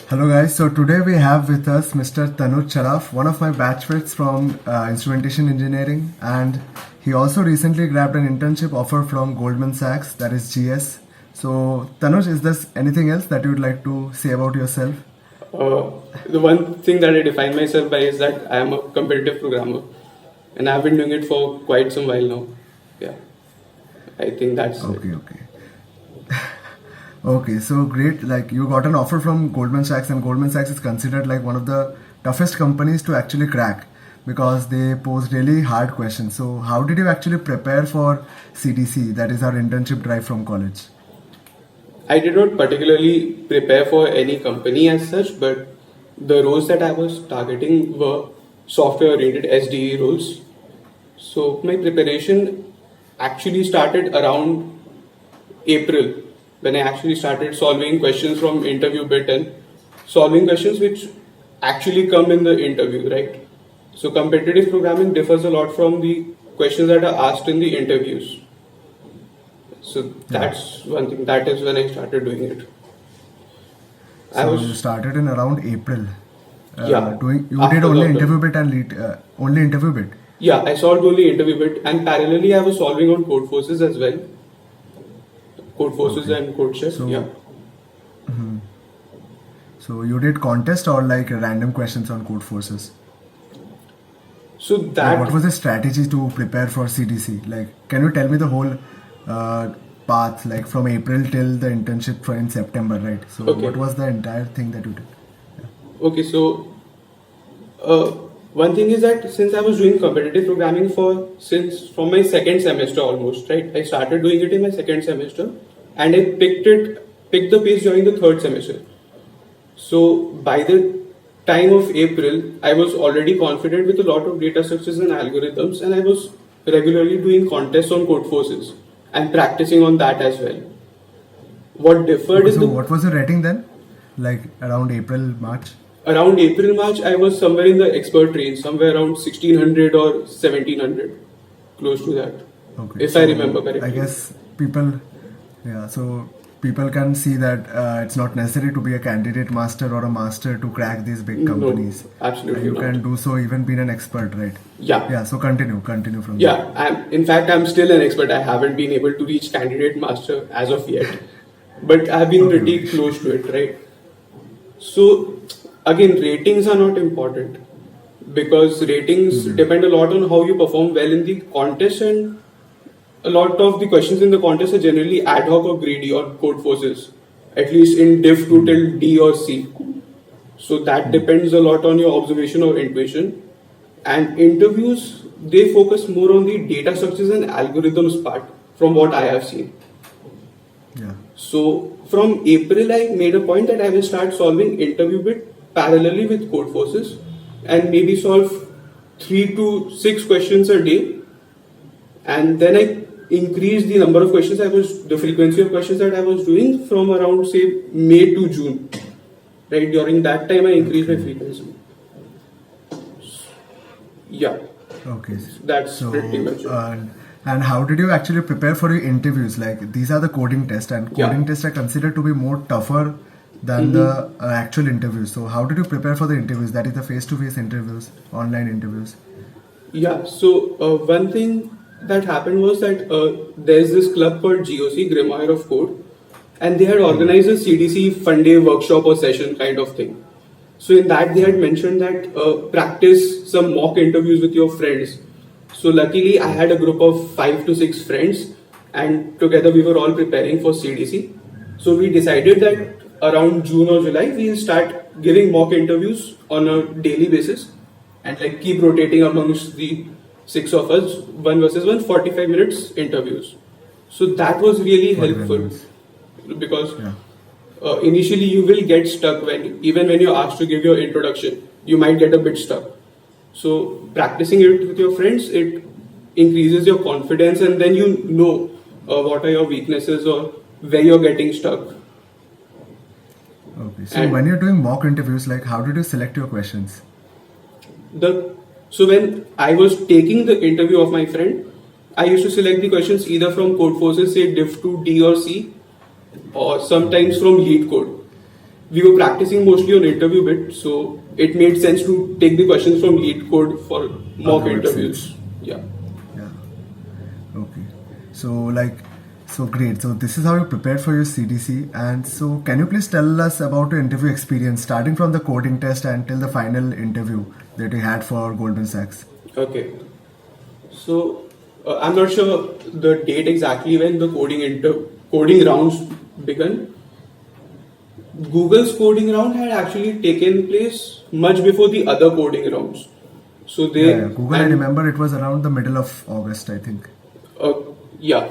Hello guys, so today we have with us Mr. Tanuj Charaf, one of my batchmates from Instrumentation Engineering, and he also recently grabbed an internship offer from Goldman Sachs, that is GS. So Tanuj, is there anything else that you would like to say about yourself? The one thing that I define myself by is that I am a competitive programmer, and I've been doing it for quite some while now. Yeah, I think that's it. Okay. Okay, so great. Like you got an offer from Goldman Sachs, and Goldman Sachs is considered like one of the toughest companies to actually crack because they pose really hard questions. So, how did you actually prepare for CDC, that is our internship drive from college? I did not particularly prepare for any company as such, but the roles that I was targeting were software-oriented SDE roles. So my preparation actually started around April when I actually started solving questions from interview bit and solving questions which actually come in the interview, right? So competitive programming differs a lot from the questions that are asked in the interviews. So that's one thing. That is when I started doing it. So you started in around April. Yeah. You After did only lockdown. interview bit and only interview bit. Yeah, I solved only interview bit, and parallelly I was solving on code forces as well. Code forces and code chef. So- Yeah. So you did contest or like random questions on code forces. So Like, that what was the strategy to prepare for CDC? Like, can you tell me the whole path, like from April till the internship for in September, right? So, Okay. what was the entire thing that you did? Okay, so one thing is that since I was doing competitive programming from my second semester almost, right? I started doing it in my second semester, and I picked the pace during the third semester. So by the time of April, I was already confident with a lot of data structures and algorithms, and I was regularly doing contests on code forces and practicing on that as well. What differed in So, the what was your rating then? Like around April, March? around April, March, I was somewhere in the expert range, somewhere around 1600 or 1700, close to that, Okay. if I remember correctly. I guess so people can see that it's not necessary to be a candidate master or a master to crack these big companies. Absolutely You not. can do so even being an expert, right? Yeah. Yeah, so continue from there. Yeah, in fact, I'm still an expert. I haven't been able to reach candidate master as of yet, but I've been pretty close to it, right? So, again, ratings are not important because ratings depend a lot on how you perform well in the contest, and a lot of the questions in the contest are generally ad hoc or greedy on code forces, at least in div 2 till D or C. So that depends a lot on your observation or intuition. And interviews, they focus more on the data structures and algorithms part from what I have seen. Yeah. So from April, I made a point that I will start solving interview bit parallelly with code forces and maybe solve 3 to 6 questions a day. And then I increased the number of questions the frequency of questions that I was doing from around say May to June. Right, during that time I increased my frequency. Yeah, Okay. that's So, pretty much it. and how did you actually prepare for your interviews? Like these are the coding tests, and coding Yeah. tests are considered to be more tougher than the actual interviews. So, how did you prepare for the interviews? That is the face-to-face interviews, online interviews. Yeah, so one thing that happened was that there's this club called GOC, Grimoire of Code, and they had organized a CDC fun day workshop or session kind of thing. So in that they had mentioned that practice some mock interviews with your friends. So luckily I had a group of 5 to 6 friends, and together we were all preparing for CDC. So we decided that around June or July we'll start giving mock interviews on a daily basis and like keep rotating amongst the 6 of us, 1 versus 1, 45 minutes interviews. So that was really 45 helpful minutes. because Yeah. initially you will get stuck even when you're asked to give your introduction, you might get a bit stuck. So practicing it with your friends, it increases your confidence, and then you know what are your weaknesses or where you're getting stuck. Okay. So, And- when you're doing mock interviews, like how did you select your questions? So when I was taking the interview of my friend, I used to select the questions either from code forces, say div 2 D or C, or sometimes from lead code. we were practicing mostly on interview bit, so it made sense to take the questions from Lead Code for mock Other interviews. Yeah. Yeah. Okay. So great. So this is how you prepared for your CDC. And so can you please tell us about your interview experience, starting from the coding test until the final interview that you had for Goldman Sachs? Okay. So I'm not sure the date exactly when the coding rounds began. Google's coding round had actually taken place much before the other coding rounds. So they Yeah, Google, I remember it was around the middle of August, I think. yeah,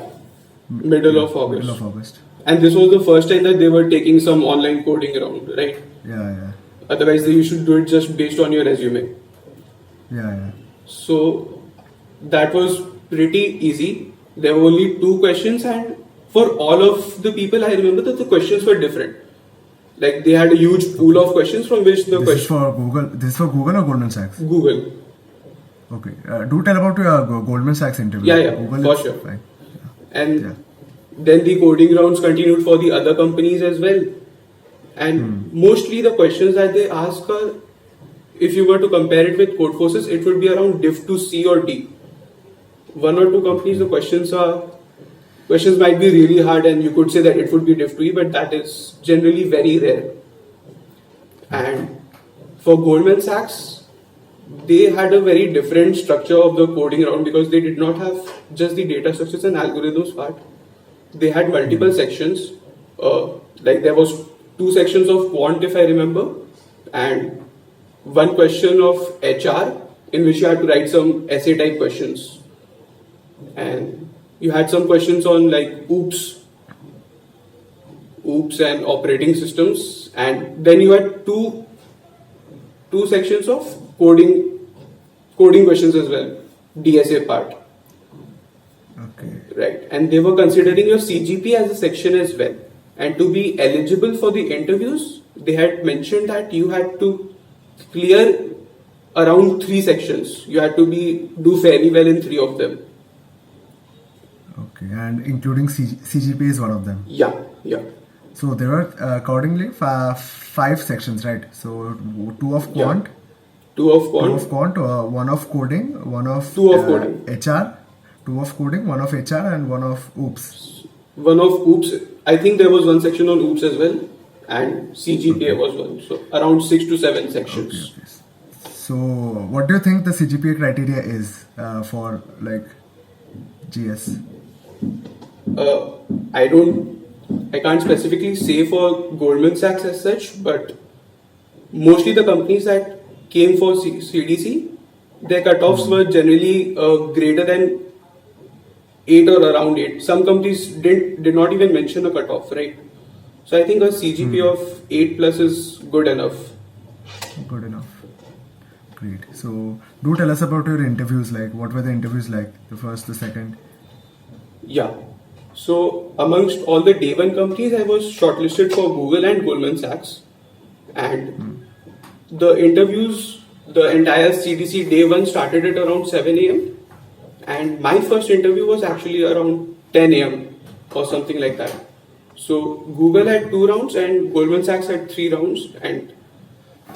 middle of August. Middle of August. And this was the first time that they were taking some online coding round, right? Yeah. Otherwise, you should do it just based on your resume. Yeah. So that was pretty easy. There were only 2 questions, and for all of the people, I remember that the questions were different. Like they had a huge pool of questions from which the This is for Google. This is for Google or Goldman Sachs? Google. Okay. Do tell about your Goldman Sachs interview. Yeah, Google for is sure. fine. And Yeah. then the coding rounds continued for the other companies as well. And mostly the questions that they ask are, if you were to compare it with Codeforces, it would be around diff to C or D. 1 or 2 companies, the questions might be really hard, and you could say that it would be diff to E, but that is generally very rare. And for Goldman Sachs, they had a very different structure of the coding round because they did not have just the data structures and algorithms part. They had multiple sections. Like there was 2 sections of quant, if I remember, and 1 question of HR in which you had to write some essay type questions. And you had some questions on like OOPS and operating systems, and then you had two sections of coding questions as well, DSA part. Okay. Right, and they were considering your CGP as a section as well. And to be eligible for the interviews, they had mentioned that you had to clear around 3 sections. You had to do fairly well in 3 of them. Okay. And including CGP is one of them. Yeah. So there are accordingly 5 sections, right? So 2 of quant. Yeah. 2 of quant. 2 of quant, 1 of coding, 1 of 2 of coding. HR, 2 of coding, 1 of HR, and 1 of OOPS. 1 of OOPS. I think there was 1 section on OOPS as well, and CGPA was 1. So around 6 to 7 sections. Okay. So what do you think the CGPA criteria is for like GS? I can't specifically say for Goldman Sachs as such, but mostly the companies that came for CDC, their cutoffs were generally greater than 8 or around 8. Some companies did not even mention a cutoff, right? So I think a CGPA of 8 plus is good enough. Good enough. Great. So do tell us about your interviews. Like, what were the interviews like? The first, the second? Yeah. So amongst all the day 1 companies, I was shortlisted for Google and Goldman Sachs. And the interviews, the entire CDC day 1 started at around 7 a.m. And my first interview was actually around 10 a.m. or something like that. So Google had 2 rounds and Goldman Sachs had 3 rounds. And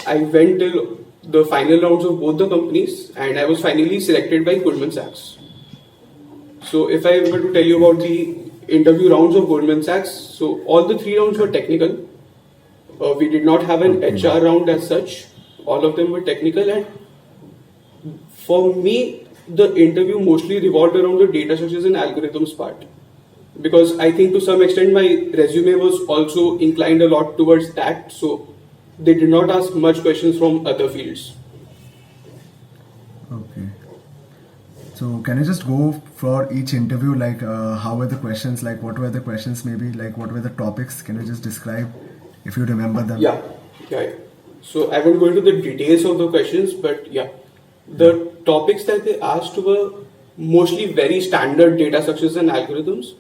I went till the final rounds of both the companies, and I was finally selected by Goldman Sachs. So if I were to tell you about the interview rounds of Goldman Sachs, so all the 3 rounds were technical. We did not have an HR round as such. All of them were technical, and for me, the interview mostly revolved around the data structures and algorithms part. Because I think to some extent my resume was also inclined a lot towards that, so they did not ask much questions from other fields. Okay. So can you just go for each interview, like how were the questions, like what were the questions, maybe like what were the topics? Can you just describe if you remember them? Yeah. So I won't go into the details of the questions, but yeah, the topics that they asked were mostly very standard data structures and algorithms,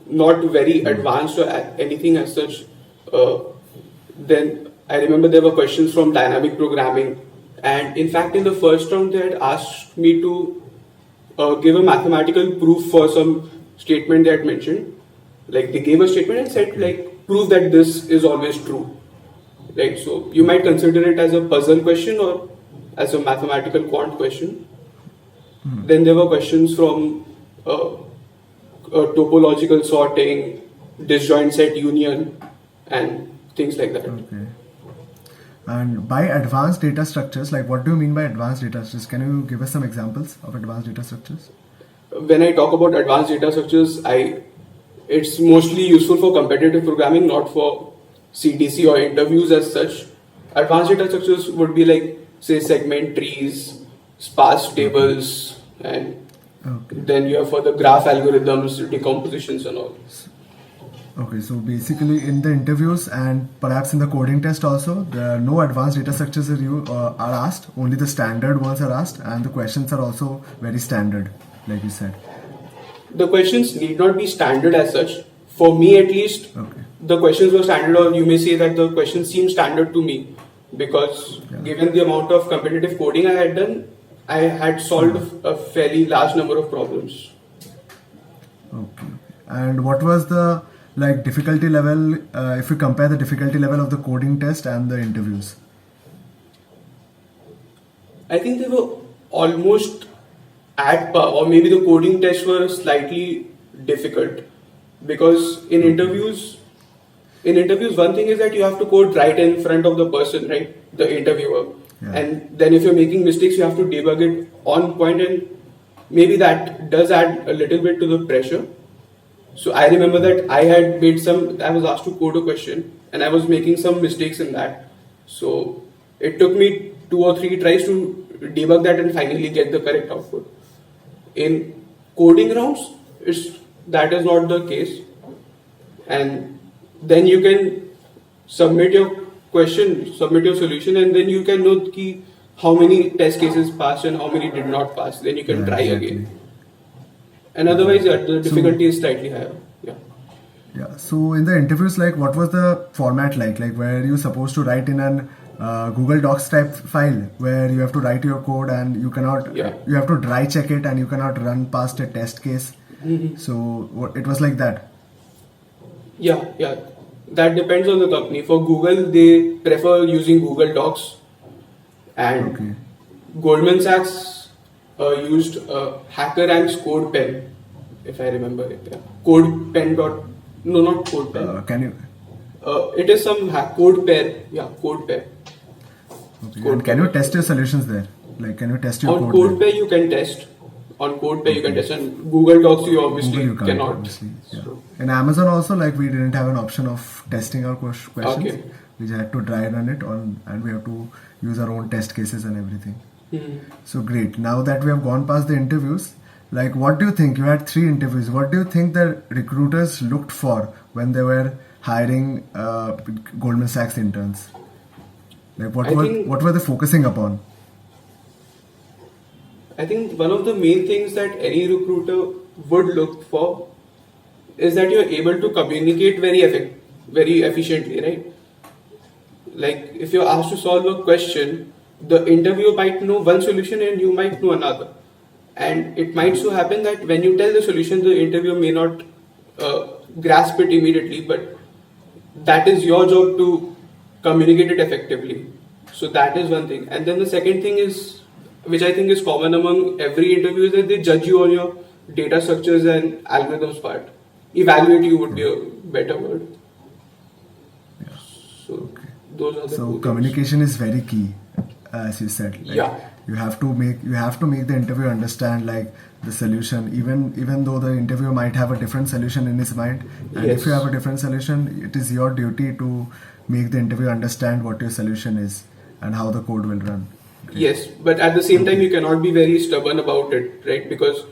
not very advanced or anything as such. Then I remember there were questions from dynamic programming, and in fact in the first round they had asked me to give a mathematical proof for some statement they had mentioned. Like they gave a statement and said like prove that this is always true. right? So you might consider it as a puzzle question or as a mathematical quant question. Then there were questions from topological sorting, disjoint set union, and things like that. Okay. And by advanced data structures, like what do you mean by advanced data structures? Can you give us some examples of advanced data structures? When I talk about advanced data structures, it's mostly useful for competitive programming, not for CDC or interviews as such. Advanced data structures would be like, say, segment trees, sparse tables, and Okay. then you have for the graph algorithms, decompositions, and all. Okay, so basically in the interviews and perhaps in the coding test also, there are no advanced data structures are asked, only the standard ones are asked, and the questions are also very standard, like you said. The questions need not be standard as such. For me, at least, Okay. the questions were standard, or you may say that the questions seem standard to me because given the amount of competitive coding I had done, I had solved a fairly large number of problems. Okay. And what was the like difficulty level if you compare the difficulty level of the coding test and the interviews? I think they were almost at par, or maybe the coding tests were slightly difficult because in interviews, one thing is that you have to code right in front of the person, right, the interviewer, and then if you're making mistakes, you have to debug it on point, and maybe that does add a little bit to the pressure. So I remember that I was asked to code a question and I was making some mistakes in that. So it took me 2 or 3 tries to debug that and finally get the correct output. In coding rounds, that is not the case. And then you can submit your question, submit your solution, and then you can know how many test cases passed and how many did not pass. Then you can try again. And otherwise, the difficulty is slightly higher. Yeah. Yeah. So in the interviews, like what was the format like? Like were you supposed to write in an Google Docs type file where you have to write your code and you cannot, you have to dry check it and you cannot run past a test case. So it was like that. Yeah. That depends on the company. For Google, they prefer using Google Docs, and Goldman Sachs used HackerRank's CodePen, if I remember it. Yeah. CodePen. No, not CodePen. Can you? It is some CodePen. Yeah, CodePen. Okay. And can you test your solutions there? Like, can you test your on code? CodePen you can test. On CodePen you can test. On Google Docs you obviously Google you can't, cannot. obviously. Yeah. So, in Amazon also, like we didn't have an option of testing our questions. Okay. We had to dry run it on, and we have to use our own test cases and everything. So great. Now that we have gone past the interviews, like what do you think? You had 3 interviews. What do you think the recruiters looked for when they were hiring Goldman Sachs interns? Like what were they focusing upon? I think one of the main things that any recruiter would look for is that you're able to communicate very efficiently, right? Like if you're asked to solve a question, the interviewer might know one solution and you might know another. And it might so happen that when you tell the solution, the interviewer may not grasp it immediately, but that is your job to communicate it effectively. So that is one thing. And then the second thing is, which I think is common among every interview, is that they judge you on your data structures and algorithms part. Evaluate you would be a better word. So those are the So two communication is very key, as you said. Like, you have to make the interviewer understand like the solution, even though the interviewer might have a different solution in his mind. And if you have a different solution, it is your duty to make the interviewer understand what your solution is and how the code will run. Great. Yes, but at the same time, you cannot be very stubborn about it, right? Because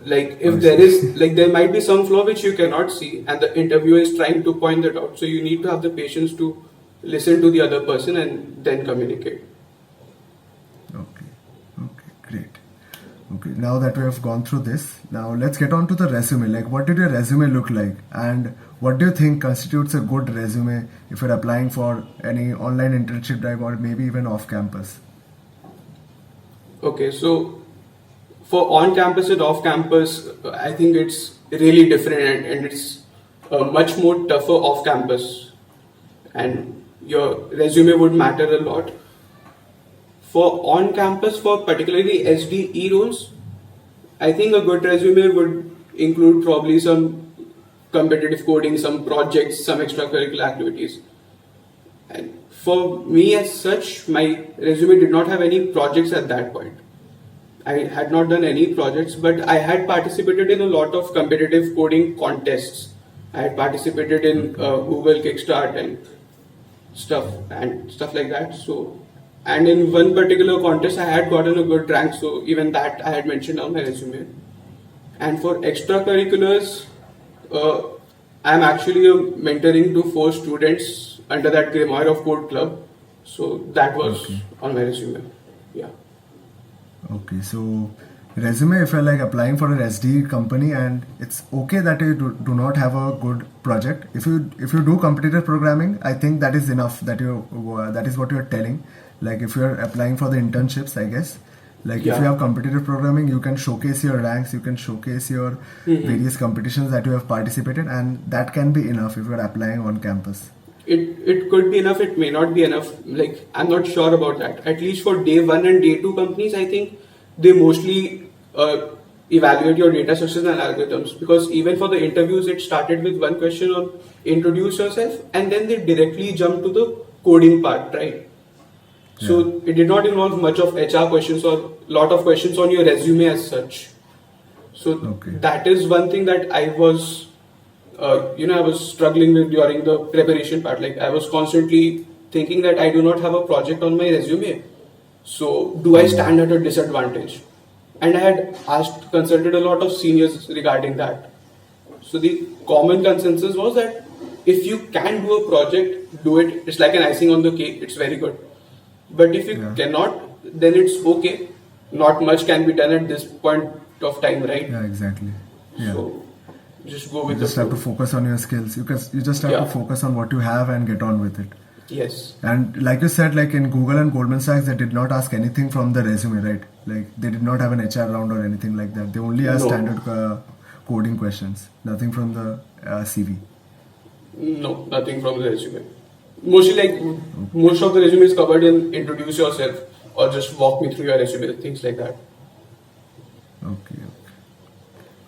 like if there might be some flaw which you cannot see, and the interviewer is trying to point that out. So you need to have the patience to listen to the other person and then communicate. Okay, great. Okay, now that we have gone through this, now let's get on to the resume. Like, what did your resume look like, and what do you think constitutes a good resume if you're applying for any online internship drive or maybe even off campus? Okay, so for on campus and off campus, I think it's really different, and it's much more tougher off campus. and your resume would matter a lot. For on campus, for particularly SDE roles, I think a good resume would include probably some competitive coding, some projects, some extracurricular activities. And for me, as such, my resume did not have any projects at that point. I had not done any projects, but I had participated in a lot of competitive coding contests. I had participated in Google Kickstart and stuff like that. So, and in one particular contest, I had gotten a good rank. So even that I had mentioned on my resume. And for extracurriculars, I'm actually mentoring to 4 students under that Grimoire of Code club. So that was on my resume. Yeah. Okay, so resume, if you're like applying for an SD company, and it's okay that you do not have a good project. If you do competitive programming, I think that is enough. That is what you're telling. Like if you're applying for the internships, I guess. Like if you have competitive programming, you can showcase your ranks, you can showcase your various competitions that you have participated, and that can be enough if you're applying on campus. It could be enough, it may not be enough. Like, I'm not sure about that. At least for day 1 and day 2 companies, I think they mostly evaluate your data structures and algorithms, because even for the interviews, it started with one question on introduce yourself, and then they directly jump to the coding part, right? So it did not involve much of HR questions or lot of questions on your resume as such. So that is one thing that I was I was struggling with during the preparation part. Like I was constantly thinking that I do not have a project on my resume. So do I stand at a disadvantage? And I had consulted a lot of seniors regarding that. So the common consensus was that if you can do a project, do it. It's like an icing on the cake. It's very good. But if you cannot, then it's okay. Not much can be done at this point of time, right? Yeah, exactly. Yeah. So just go with you just have to focus on your skills. You just have to focus on what you have and get on with it. Yes. And like you said, like in Google and Goldman Sachs, they did not ask anything from the resume, right? Like they did not have an HR round or anything like that. They only asked standard coding questions. Nothing from the CV. No, nothing from the resume. Mostly most of the resume is covered in introduce yourself or just walk me through your resume, things like that.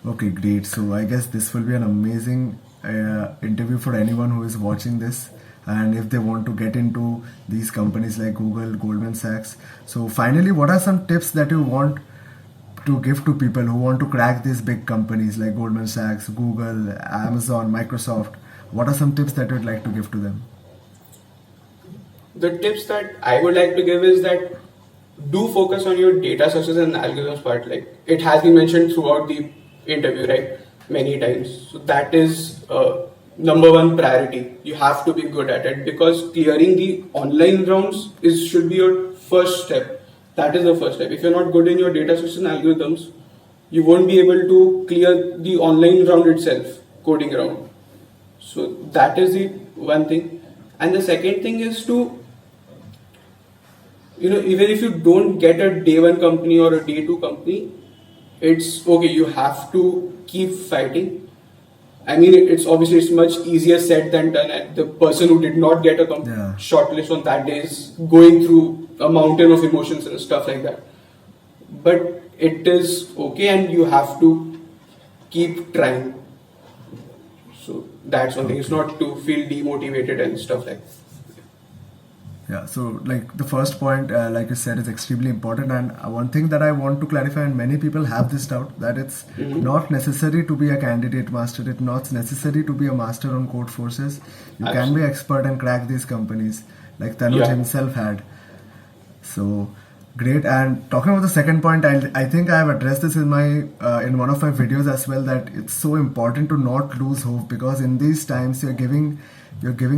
Okay, great. So I guess this will be an amazing interview for anyone who is watching this, and if they want to get into these companies like Google, Goldman Sachs. So finally, what are some tips that you want to give to people who want to crack these big companies like Goldman Sachs, Google, Amazon, Microsoft? What are some tips that you would like to give to them? The tips that I would like to give is that do focus on your data structures and algorithms part. Like it has been mentioned throughout the interview, right? Many times. So that is number one priority. You have to be good at it, because clearing the online rounds should be your first step. That is the first step. If you're not good in your data structures and algorithms, you won't be able to clear the online round itself, coding round. So that is the one thing. And the second thing is to, even if you don't get a day 1 company or a day 2 company, it's okay. You have to keep fighting. I mean, it's much easier said than done. And the person who did not get a shortlist on that day is going through a mountain of emotions and stuff like that. But it is okay, and you have to keep trying. So that's one thing. It's not to feel demotivated and stuff like that. Yeah, so like the first point, like you said, is extremely important. And one thing that I want to clarify, and many people have this doubt, that it's not necessary to be a candidate master. It's not necessary to be a master on code forces. You can be expert and crack these companies, like Tanuj himself had. So great. And talking about the second point, I think I have addressed this in in one of my videos as well, that it's so important to not lose hope, because in these times you're giving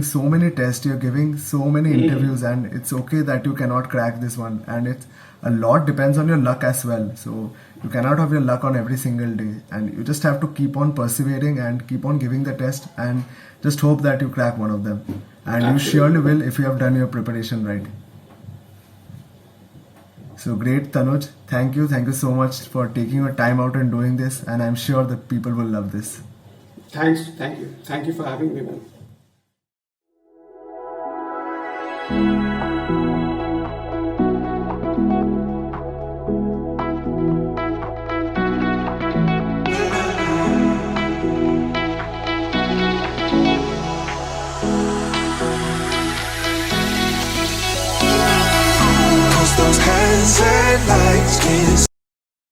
so many tests, you're giving so many interviews, and it's okay that you cannot crack this one, and it's a lot depends on your luck as well. So you cannot have your luck on every single day, and you just have to keep on persevering and keep on giving the test, and just hope that you crack one of them, and you surely will if you have done your preparation right. So great, Tanuj. Thank you so much for taking your time out and doing this, and I'm sure that people will love this. Thank you for having me, man. Close those hands and lights get